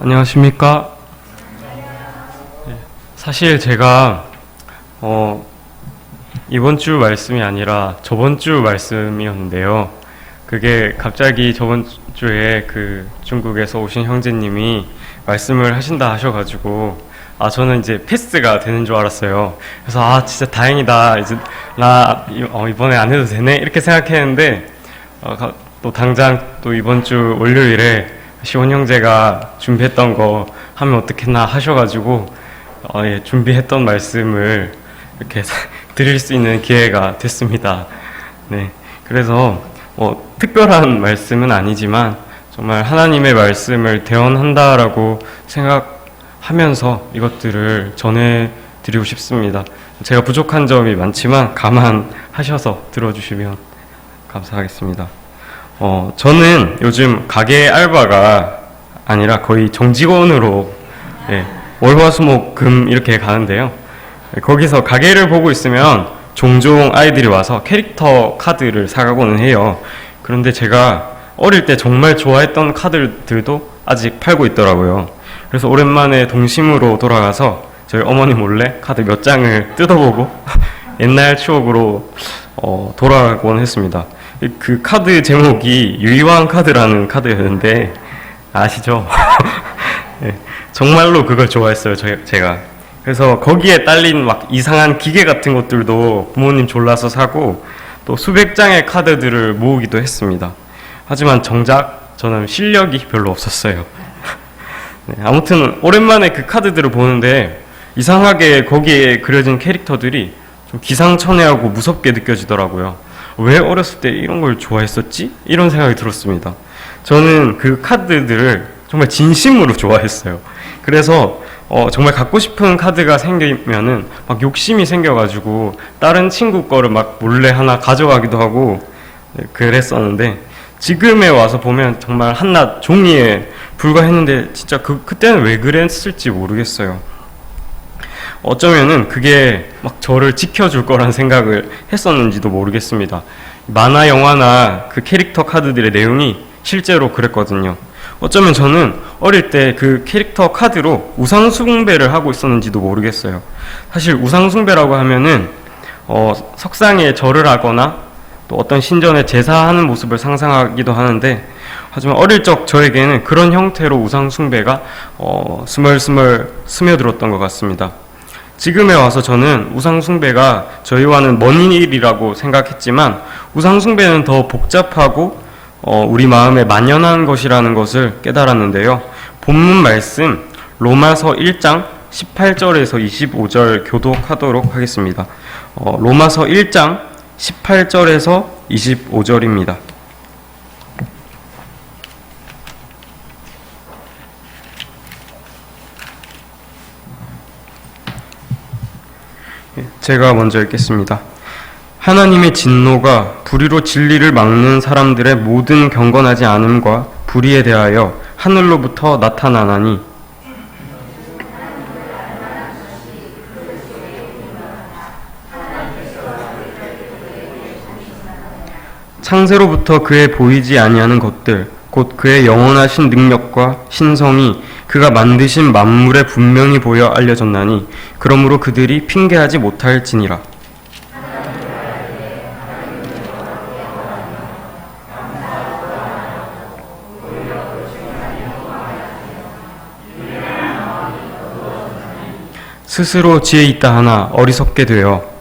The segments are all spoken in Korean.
안녕하십니까? 네, 사실 제가 이번 주 말씀이 아니라 저번 주 말씀이었는데요. 그게 갑자기 저번 주에 그 중국에서 오신 형제님이 말씀을 하신다 하셔가지고 저는 이제 패스가 되는 줄 알았어요. 그래서 진짜 다행이다. 이제 나 이번에 안 해도 되네 이렇게 생각했는데 또 당장 또 이번 주 월요일에 시원 형제가 준비했던 거 하면 어떻겠나 하셔가지고 준비했던 말씀을 이렇게 드릴 수 있는 기회가 됐습니다. 네, 그래서 특별한 말씀은 아니지만 정말 하나님의 말씀을 대언한다라고 생각하면서 이것들을 전해드리고 싶습니다. 제가 부족한 점이 많지만 감안하셔서 들어주시면 감사하겠습니다. 저는 요즘 가게 알바가 아니라 거의 정직원으로 월화수목금 이렇게 가는데요. 거기서 가게를 보고 있으면 종종 아이들이 와서 캐릭터 카드를 사가고는 해요. 그런데 제가 어릴 때 정말 좋아했던 카드들도 아직 팔고 있더라고요. 그래서 오랜만에 동심으로 돌아가서 저희 어머니 몰래 카드 몇 장을 뜯어보고 옛날 추억으로 돌아가곤 했습니다. 그 카드 제목이 유이왕 카드라는 카드였는데 아시죠? 네, 정말로 그걸 좋아했어요. 제가. 그래서 거기에 딸린 막 이상한 기계 같은 것들도 부모님 졸라서 사고 또 수백 장의 카드들을 모으기도 했습니다. 하지만 정작 저는 실력이 별로 없었어요. 네, 아무튼 오랜만에 그 카드들을 보는데 이상하게 거기에 그려진 캐릭터들이 좀 기상천외하고 무섭게 느껴지더라고요. 왜 어렸을 때 이런 걸 좋아했었지? 이런 생각이 들었습니다. 저는 그 카드들을 정말 진심으로 좋아했어요. 그래서 정말 갖고 싶은 카드가 생기면은 막 욕심이 생겨가지고 다른 친구 거를 막 몰래 하나 가져가기도 하고 그랬었는데 지금에 와서 보면 정말 한낱 종이에 불과했는데 진짜 그때는 왜 그랬을지 모르겠어요. 어쩌면은 그게 막 저를 지켜줄 거란 생각을 했었는지도 모르겠습니다. 만화 영화나 그 캐릭터 카드들의 내용이 실제로 그랬거든요. 어쩌면 저는 어릴 때 그 캐릭터 카드로 우상숭배를 하고 있었는지도 모르겠어요. 사실 우상숭배라고 하면은 석상에 절을 하거나 또 어떤 신전에 제사하는 모습을 상상하기도 하는데 하지만 어릴 적 저에게는 그런 형태로 우상숭배가 스멀스멀 스며들었던 것 같습니다. 지금에 와서 저는 우상숭배가 저희와는 먼 일이라고 생각했지만 우상숭배는 더 복잡하고 우리 마음에 만연한 것이라는 것을 깨달았는데요. 본문 말씀 로마서 1장 18절에서 25절 교독하도록 하겠습니다. 로마서 1장 18절에서 25절입니다. 제가 먼저 읽겠습니다. 하나님의 진노가 불의로 진리를 막는 사람들의 모든 경건하지 않음과 불의에 대하여 하늘로부터 나타나나니 창세로부터 그의 보이지 아니하는 것들 곧 그의 영원하신 능력과 신성이 그가 만드신 만물에 분명히 보여 알려졌나니 그러므로 그들이 핑계하지 못할지니라. 스스로 지혜 있다 하나 어리석게 되어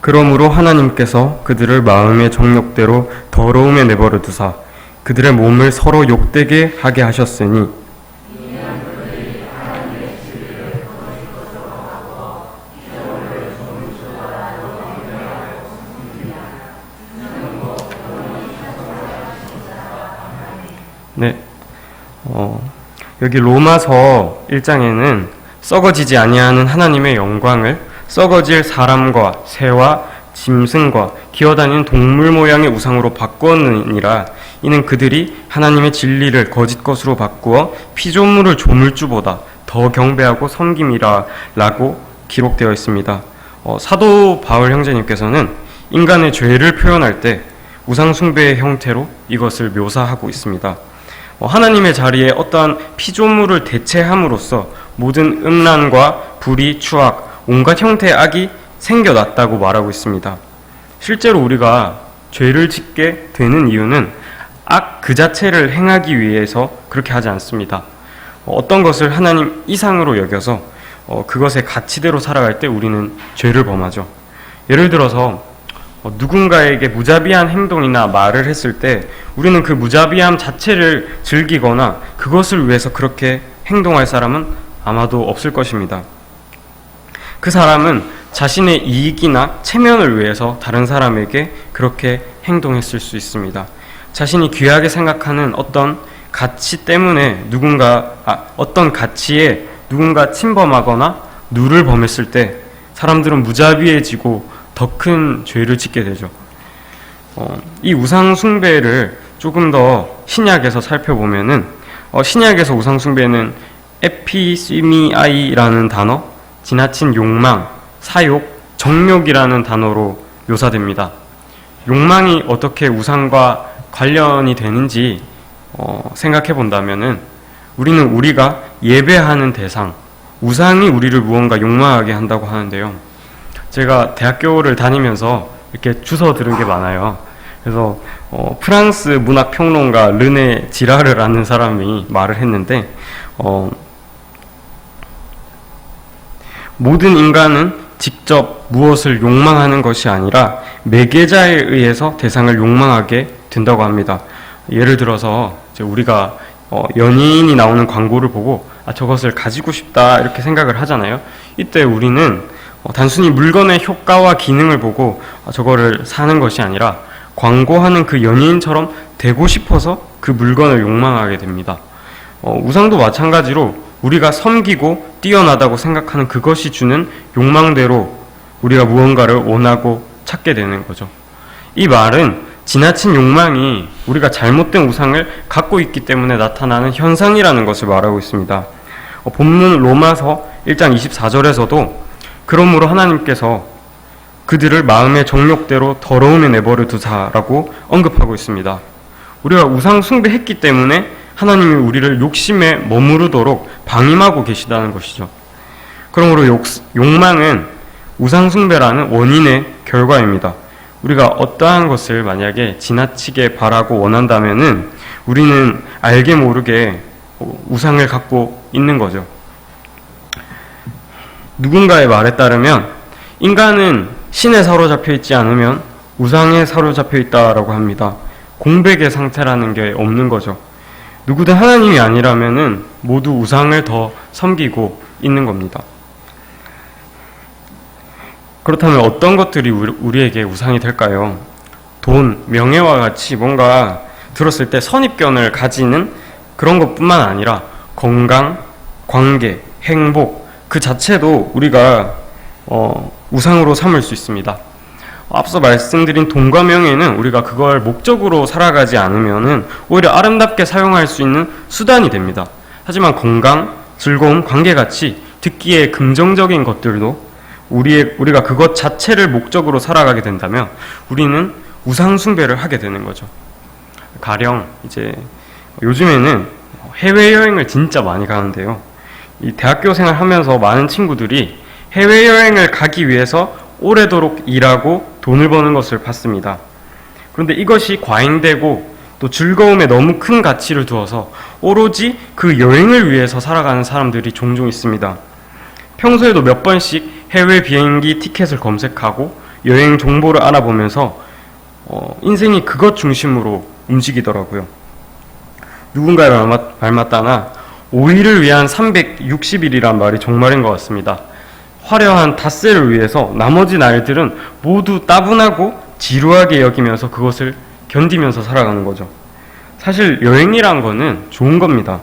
그러므로 하나님께서 그들을 마음의 정욕대로 더러움에 내버려 두사 그들의 몸을 서로 욕되게 하게 하셨으니 네, 여기 로마서 1장에는 썩어지지 아니하는 하나님의 영광을 썩어질 사람과 새와 짐승과 기어다니는 동물 모양의 우상으로 바꾸었느니라. 이는 그들이 하나님의 진리를 거짓 것으로 바꾸어 피조물을 조물주보다 더 경배하고 섬김이라 라고 기록되어 있습니다. 사도 바울 형제님께서는 인간의 죄를 표현할 때 우상 숭배의 형태로 이것을 묘사하고 있습니다. 하나님의 자리에 어떠한 피조물을 대체함으로써 모든 음란과 불의, 추악, 온갖 형태의 악이 생겨났다고 말하고 있습니다. 실제로 우리가 죄를 짓게 되는 이유는 악 그 자체를 행하기 위해서 그렇게 하지 않습니다. 어떤 것을 하나님 이상으로 여겨서 그것의 가치대로 살아갈 때 우리는 죄를 범하죠. 예를 들어서 누군가에게 무자비한 행동이나 말을 했을 때 우리는 그 무자비함 자체를 즐기거나 그것을 위해서 그렇게 행동할 사람은 아마도 없을 것입니다. 그 사람은 자신의 이익이나 체면을 위해서 다른 사람에게 그렇게 행동했을 수 있습니다. 자신이 귀하게 생각하는 어떤 가치 때문에 어떤 가치에 누군가 침범하거나 누를 범했을 때 사람들은 무자비해지고 더 큰 죄를 짓게 되죠. 이 우상 숭배를 조금 더 신약에서 살펴보면은 신약에서 우상 숭배는 에피시미아이라는 단어, 지나친 욕망, 사욕, 정욕이라는 단어로 묘사됩니다. 욕망이 어떻게 우상과 관련이 되는지 생각해 본다면은 우리는 우리가 예배하는 대상, 우상이 우리를 무언가 욕망하게 한다고 하는데요. 제가 대학교를 다니면서 이렇게 주워 들은 게 많아요. 그래서 프랑스 문학 평론가 르네 지라르라는 사람이 말을 했는데 모든 인간은 직접 무엇을 욕망하는 것이 아니라 매개자에 의해서 대상을 욕망하게 된다고 합니다. 예를 들어서 이제 우리가 연인이 나오는 광고를 보고 저것을 가지고 싶다 이렇게 생각을 하잖아요. 이때 우리는 단순히 물건의 효과와 기능을 보고 저거를 사는 것이 아니라 광고하는 그 연인처럼 되고 싶어서 그 물건을 욕망하게 됩니다. 우상도 마찬가지로 우리가 섬기고 뛰어나다고 생각하는 그것이 주는 욕망대로 우리가 무언가를 원하고 찾게 되는 거죠. 이 말은 지나친 욕망이 우리가 잘못된 우상을 갖고 있기 때문에 나타나는 현상이라는 것을 말하고 있습니다. 본문 로마서 1장 24절에서도 그러므로 하나님께서 그들을 마음의 정욕대로 더러움에 내버려 두사라고 언급하고 있습니다. 우리가 우상 숭배했기 때문에 하나님이 우리를 욕심에 머무르도록 방임하고 계시다는 것이죠. 그러므로 욕망은 우상 숭배라는 원인의 결과입니다. 우리가 어떠한 것을 만약에 지나치게 바라고 원한다면은 우리는 알게 모르게 우상을 갖고 있는 거죠. 누군가의 말에 따르면 인간은 신에 사로잡혀 있지 않으면 우상에 사로잡혀 있다라고 합니다. 공백의 상태라는 게 없는 거죠. 누구든 하나님이 아니라면은 모두 우상을 더 섬기고 있는 겁니다. 그렇다면 어떤 것들이 우리에게 우상이 될까요? 돈, 명예와 같이 뭔가 들었을 때 선입견을 가지는 그런 것뿐만 아니라 건강, 관계, 행복 그 자체도 우리가 우상으로 삼을 수 있습니다. 앞서 말씀드린 돈과 명예는 우리가 그걸 목적으로 살아가지 않으면은 오히려 아름답게 사용할 수 있는 수단이 됩니다. 하지만 건강, 즐거움, 관계같이 듣기에 긍정적인 것들도 우리가 그것 자체를 목적으로 살아가게 된다면 우리는 우상 숭배를 하게 되는 거죠. 가령 이제 요즘에는 해외여행을 진짜 많이 가는데요. 이 대학교 생활하면서 많은 친구들이 해외여행을 가기 위해서 오래도록 일하고 돈을 버는 것을 봤습니다. 그런데 이것이 과잉되고 또 즐거움에 너무 큰 가치를 두어서 오로지 그 여행을 위해서 살아가는 사람들이 종종 있습니다. 평소에도 몇 번씩 해외 비행기 티켓을 검색하고 여행 정보를 알아보면서 인생이 그것 중심으로 움직이더라고요. 누군가의 말 맞다나 5일을 위한 360일이란 말이 정말인 것 같습니다. 화려한 닷새를 위해서 나머지 날들은 모두 따분하고 지루하게 여기면서 그것을 견디면서 살아가는 거죠. 사실 여행이란 거는 좋은 겁니다.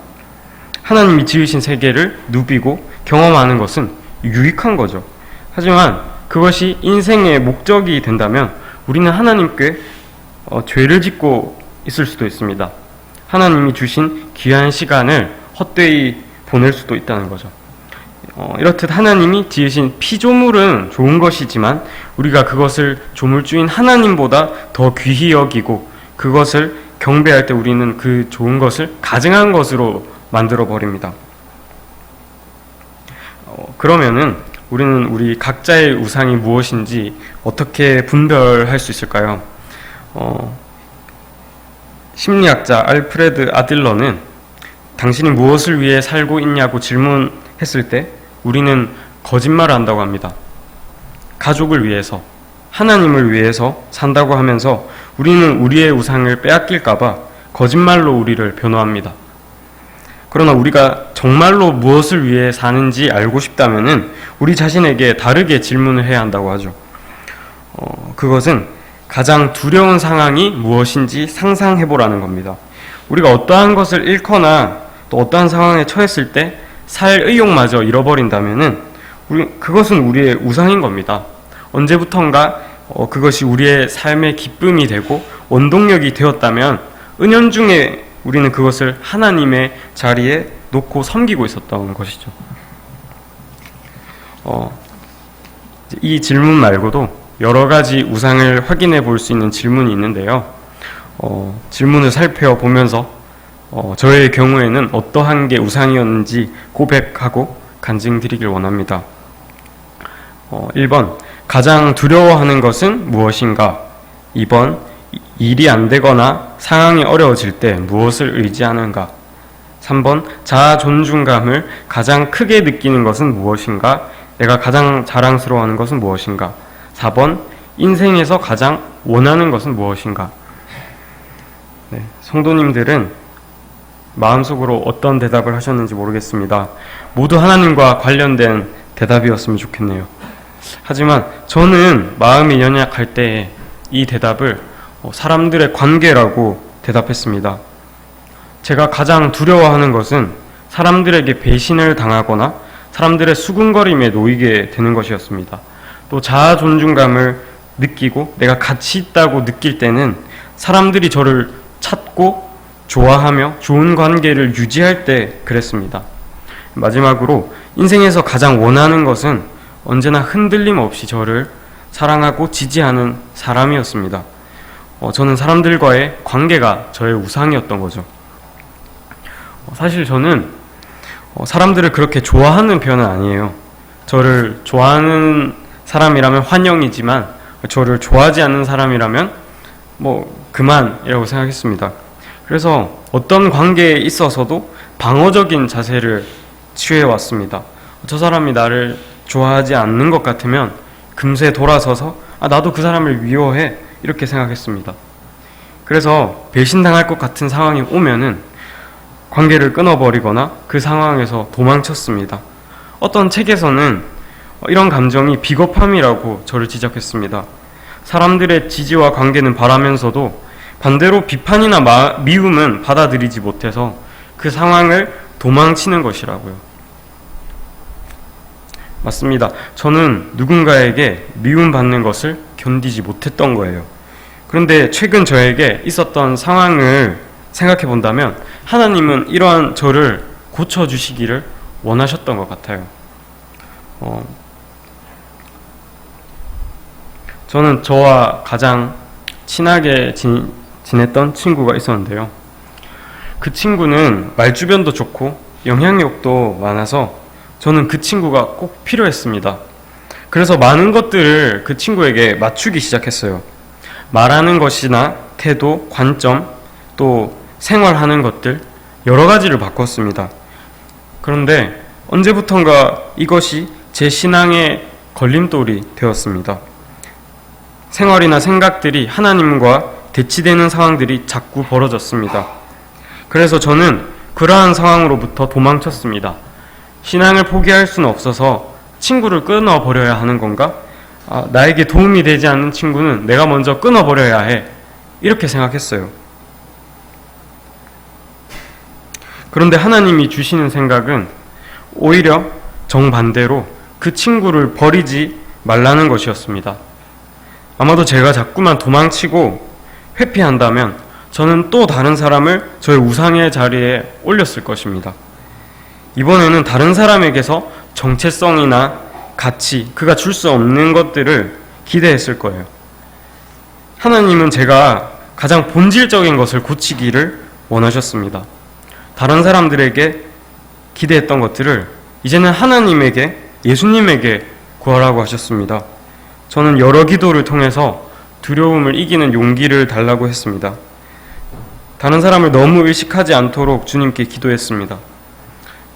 하나님이 지으신 세계를 누비고 경험하는 것은 유익한 거죠. 하지만 그것이 인생의 목적이 된다면 우리는 하나님께 죄를 짓고 있을 수도 있습니다. 하나님이 주신 귀한 시간을 헛되이 보낼 수도 있다는 거죠. 이렇듯 하나님이 지으신 피조물은 좋은 것이지만 우리가 그것을 조물주인 하나님보다 더 귀히 여기고 그것을 경배할 때 우리는 그 좋은 것을 가증한 것으로 만들어 버립니다. 그러면은 우리는 우리 각자의 우상이 무엇인지 어떻게 분별할 수 있을까요? 심리학자 알프레드 아들러는 당신이 무엇을 위해 살고 있냐고 질문했을 때 우리는 거짓말을 한다고 합니다. 가족을 위해서, 하나님을 위해서 산다고 하면서 우리는 우리의 우상을 빼앗길까봐 거짓말로 우리를 변호합니다. 그러나 우리가 정말로 무엇을 위해 사는지 알고 싶다면은 우리 자신에게 다르게 질문을 해야 한다고 하죠. 그것은 가장 두려운 상황이 무엇인지 상상해보라는 겁니다. 우리가 어떠한 것을 잃거나 또 어떠한 상황에 처했을 때 살 의욕마저 잃어버린다면은 그것은 우리의 우상인 겁니다. 언제부턴가 그것이 우리의 삶의 기쁨이 되고 원동력이 되었다면 은연중에 우리는 그것을 하나님의 자리에 놓고 섬기고 있었던 것이죠. 이 질문 말고도 여러 가지 우상을 확인해 볼 수 있는 질문이 있는데요. 질문을 살펴보면서 저의 경우에는 어떠한 게 우상이었는지 고백하고 간증드리길 원합니다. 1번, 가장 두려워하는 것은 무엇인가? 2번, 일이 안 되거나 상황이 어려워질 때 무엇을 의지하는가? 3번, 자아 존중감을 가장 크게 느끼는 것은 무엇인가? 내가 가장 자랑스러워하는 것은 무엇인가? 4번, 인생에서 가장 원하는 것은 무엇인가? 네, 성도님들은 마음속으로 어떤 대답을 하셨는지 모르겠습니다. 모두 하나님과 관련된 대답이었으면 좋겠네요. 하지만 저는 마음이 연약할 때 이 대답을 사람들의 관계라고 대답했습니다. 제가 가장 두려워하는 것은 사람들에게 배신을 당하거나 사람들의 수군거림에 놓이게 되는 것이었습니다. 또 자아 존중감을 느끼고 내가 가치 있다고 느낄 때는 사람들이 저를 찾고 좋아하며 좋은 관계를 유지할 때 그랬습니다. 마지막으로 인생에서 가장 원하는 것은 언제나 흔들림 없이 저를 사랑하고 지지하는 사람이었습니다. 저는 사람들과의 관계가 저의 우상이었던 거죠. 사실 저는 사람들을 그렇게 좋아하는 편은 아니에요. 저를 좋아하는 사람이라면 환영이지만 저를 좋아하지 않는 사람이라면 그만이라고 생각했습니다. 그래서 어떤 관계에 있어서도 방어적인 자세를 취해왔습니다. 저 사람이 나를 좋아하지 않는 것 같으면 금세 돌아서서 나도 그 사람을 미워해 이렇게 생각했습니다. 그래서 배신당할 것 같은 상황이 오면은 관계를 끊어버리거나 그 상황에서 도망쳤습니다. 어떤 책에서는 이런 감정이 비겁함이라고 저를 지적했습니다. 사람들의 지지와 관계는 바라면서도 반대로 비판이나 미움은 받아들이지 못해서 그 상황을 도망치는 것이라고요. 맞습니다. 저는 누군가에게 미움받는 것을 견디지 못했던 거예요. 그런데 최근 저에게 있었던 상황을 생각해 본다면 하나님은 이러한 저를 고쳐주시기를 원하셨던 것 같아요. 저는 저와 가장 친하게 지냈던 친구가 있었는데요. 그 친구는 말주변도 좋고 영향력도 많아서 저는 그 친구가 꼭 필요했습니다. 그래서 많은 것들을 그 친구에게 맞추기 시작했어요. 말하는 것이나 태도, 관점, 또 생활하는 것들 여러 가지를 바꿨습니다. 그런데 언제부턴가 이것이 제 신앙의 걸림돌이 되었습니다. 생활이나 생각들이 하나님과 대치되는 상황들이 자꾸 벌어졌습니다. 그래서 저는 그러한 상황으로부터 도망쳤습니다. 신앙을 포기할 수는 없어서 친구를 끊어버려야 하는 건가? 나에게 도움이 되지 않는 친구는 내가 먼저 끊어버려야 해. 이렇게 생각했어요. 그런데 하나님이 주시는 생각은 오히려 정반대로 그 친구를 버리지 말라는 것이었습니다. 아마도 제가 자꾸만 도망치고 회피한다면 저는 또 다른 사람을 저의 우상의 자리에 올렸을 것입니다. 이번에는 다른 사람에게서 정체성이나 가치, 그가 줄 수 없는 것들을 기대했을 거예요. 하나님은 제가 가장 본질적인 것을 고치기를 원하셨습니다. 다른 사람들에게 기대했던 것들을 이제는 하나님에게, 예수님에게 구하라고 하셨습니다. 저는 여러 기도를 통해서 두려움을 이기는 용기를 달라고 했습니다. 다른 사람을 너무 의식하지 않도록 주님께 기도했습니다.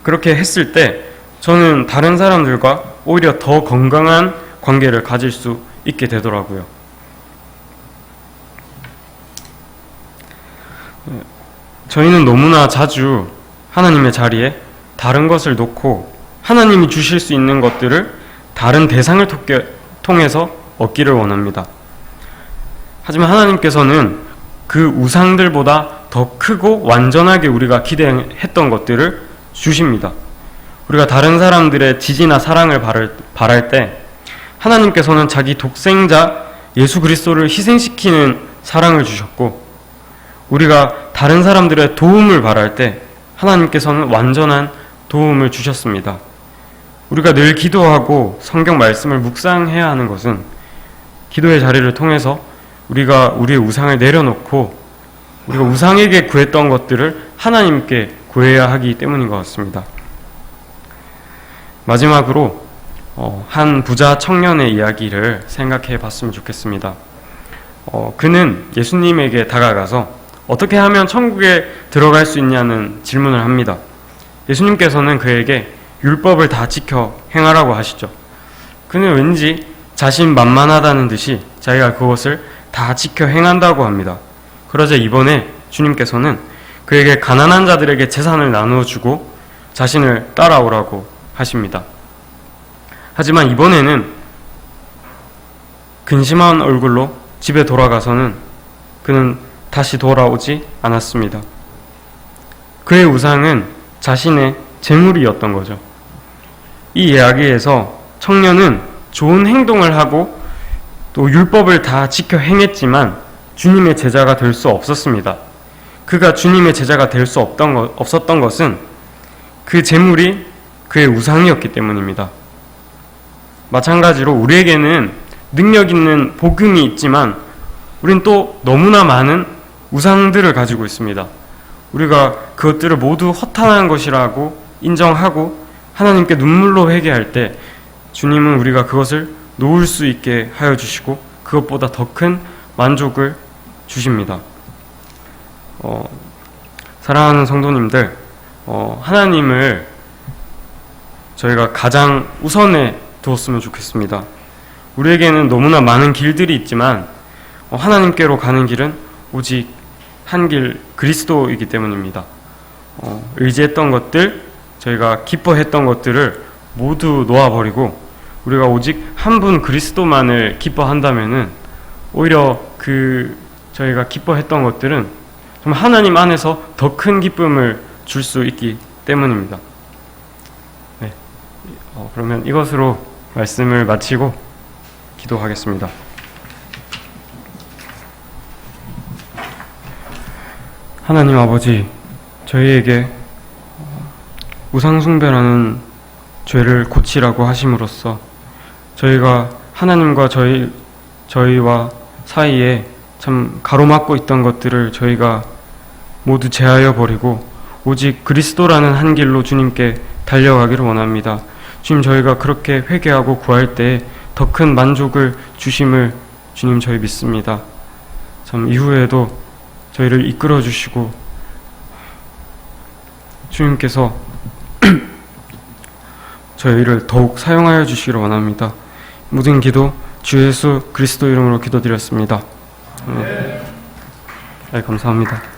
그렇게 했을 때 저는 다른 사람들과 오히려 더 건강한 관계를 가질 수 있게 되더라고요. 저희는 너무나 자주 하나님의 자리에 다른 것을 놓고 하나님이 주실 수 있는 것들을 다른 대상을 통해서 얻기를 원합니다. 하지만 하나님께서는 그 우상들보다 더 크고 완전하게 우리가 기대했던 것들을 주십니다. 우리가 다른 사람들의 지지나 사랑을 바랄 때 하나님께서는 자기 독생자 예수 그리스도를 희생시키는 사랑을 주셨고, 우리가 다른 사람들의 도움을 바랄 때 하나님께서는 완전한 도움을 주셨습니다. 우리가 늘 기도하고 성경 말씀을 묵상해야 하는 것은 기도의 자리를 통해서 우리가 우리의 우상을 내려놓고 우리가 우상에게 구했던 것들을 하나님께 구해야 하기 때문인 것 같습니다. 마지막으로 한 부자 청년의 이야기를 생각해 봤으면 좋겠습니다. 그는 예수님에게 다가가서 어떻게 하면 천국에 들어갈 수 있냐는 질문을 합니다. 예수님께서는 그에게 율법을 다 지켜 행하라고 하시죠. 그는 왠지 자신만만하다는 듯이 자기가 그것을 다 지켜 행한다고 합니다. 그러자 이번에 주님께서는 그에게 가난한 자들에게 재산을 나누어 주고 자신을 따라오라고 하십니다. 하지만 이번에는 근심한 얼굴로 집에 돌아가서는 그는 다시 돌아오지 않았습니다. 그의 우상은 자신의 재물이었던 거죠. 이 이야기에서 청년은 좋은 행동을 하고 또 율법을 다 지켜 행했지만 주님의 제자가 될 수 없었습니다. 그가 주님의 제자가 될 수 없었던 것은 그 재물이 그의 우상이었기 때문입니다. 마찬가지로 우리에게는 능력 있는 복음이 있지만 우린 또 너무나 많은 우상들을 가지고 있습니다. 우리가 그것들을 모두 허탄한 것이라고 인정하고 하나님께 눈물로 회개할 때 주님은 우리가 그것을 놓을 수 있게 하여 주시고 그것보다 더 큰 만족을 주십니다. 사랑하는 성도님들, 하나님을 저희가 가장 우선에 두었으면 좋겠습니다. 우리에게는 너무나 많은 길들이 있지만 하나님께로 가는 길은 오직 한 길 그리스도이기 때문입니다. 의지했던 것들, 저희가 기뻐했던 것들을 모두 놓아버리고 우리가 오직 한 분 그리스도만을 기뻐한다면은 오히려 저희가 기뻐했던 것들은 정말 하나님 안에서 더 큰 기쁨을 줄 수 있기 때문입니다. 네. 그러면 이것으로 말씀을 마치고 기도하겠습니다. 하나님 아버지, 저희에게 우상숭배라는 죄를 고치라고 하심으로써 저희가 하나님과 저희와 사이에 참 가로막고 있던 것들을 저희가 모두 제하여 버리고 오직 그리스도라는 한 길로 주님께 달려가기를 원합니다. 주님, 저희가 그렇게 회개하고 구할 때 더 큰 만족을 주심을 주님 저희 믿습니다. 참 이후에도 저희를 이끌어 주시고 주님께서 저희를 더욱 사용하여 주시기를 원합니다. 모든 기도 주 예수 그리스도 이름으로 기도드렸습니다. 네, 감사합니다.